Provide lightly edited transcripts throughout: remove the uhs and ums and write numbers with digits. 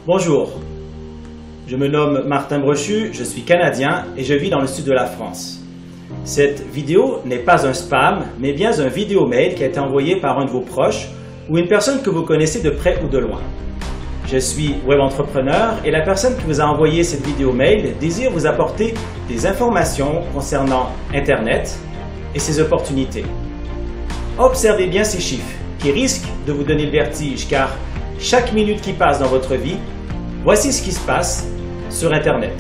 Bonjour, je me nomme Martin Brochu, je suis Canadien et je vis dans le sud de la France. Cette vidéo n'est pas un spam, mais bien un vidéo mail qui a été envoyé par un de vos proches ou une personne que vous connaissez de près ou de loin. Je suis web entrepreneur et la personne qui vous a envoyé cette vidéo mail désire vous apporter des informations concernant Internet et ses opportunités. Observez bien ces chiffres qui risquent de vous donner le vertige car chaque minute qui passe dans votre vie, voici ce qui se passe sur Internet.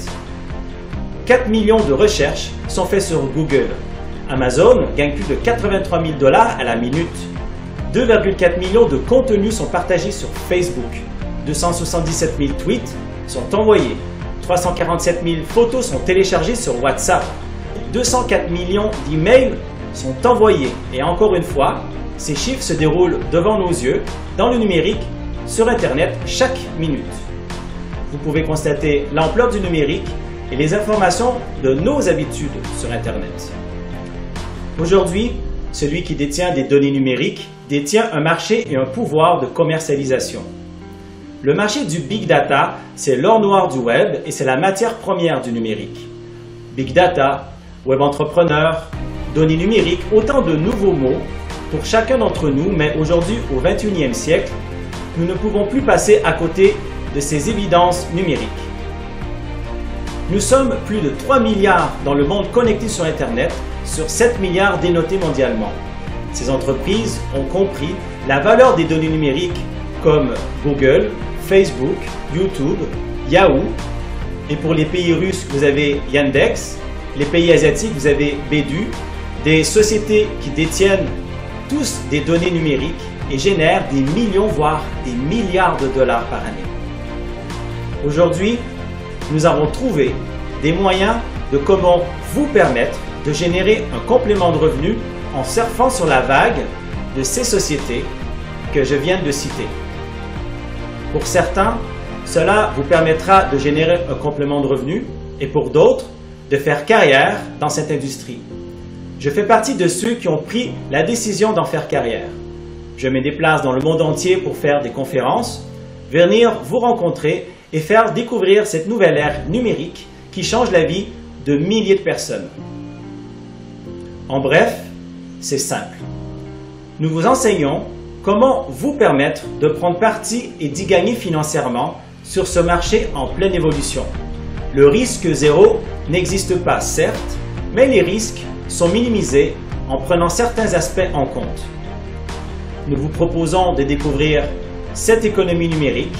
4 millions de recherches sont faites sur Google. Amazon gagne plus de 83 000 $ à la minute. 2,4 millions de contenus sont partagés sur Facebook. 277 000 tweets sont envoyés. 347 000 photos sont téléchargées sur WhatsApp. 204 millions d'emails sont envoyés. Et encore une fois, ces chiffres se déroulent devant nos yeux, dans le numérique, sur Internet, chaque minute. Vous pouvez constater l'ampleur du numérique et les informations de nos habitudes sur Internet. Aujourd'hui, celui qui détient des données numériques détient un marché et un pouvoir de commercialisation. Le marché du Big Data, c'est l'or noir du web et c'est la matière première du numérique. Big Data, web entrepreneur, données numériques, autant de nouveaux mots pour chacun d'entre nous, mais aujourd'hui, au XXIe siècle, nous ne pouvons plus passer à côté de ces évidences numériques. Nous sommes plus de 3 milliards dans le monde connecté sur Internet, sur 7 milliards dénotés mondialement. Ces entreprises ont compris la valeur des données numériques comme Google, Facebook, YouTube, Yahoo. Et pour les pays russes, vous avez Yandex. Les pays asiatiques, vous avez Baidu. Des sociétés qui détiennent tous des données numériques et génèrent des millions, voire des milliards de dollars par année. Aujourd'hui, nous avons trouvé des moyens de comment vous permettre de générer un complément de revenus en surfant sur la vague de ces sociétés que je viens de citer. Pour certains, cela vous permettra de générer un complément de revenus et pour d'autres, de faire carrière dans cette industrie. Je fais partie de ceux qui ont pris la décision d'en faire carrière. Je me déplace dans le monde entier pour faire des conférences, venir vous rencontrer et faire découvrir cette nouvelle ère numérique qui change la vie de milliers de personnes. En bref, c'est simple. Nous vous enseignons comment vous permettre de prendre parti et d'y gagner financièrement sur ce marché en pleine évolution. Le risque zéro n'existe pas, certes, mais les risques sont minimisés en prenant certains aspects en compte. Nous vous proposons de découvrir cette économie numérique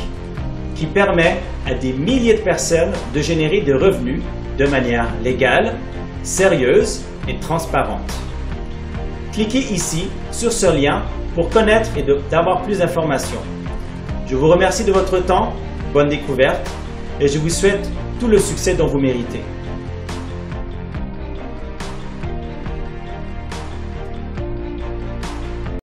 qui permet à des milliers de personnes de générer des revenus de manière légale, sérieuse et transparente. Cliquez ici sur ce lien pour connaître et d'avoir plus d'informations. Je vous remercie de votre temps, bonne découverte et je vous souhaite tout le succès dont vous méritez.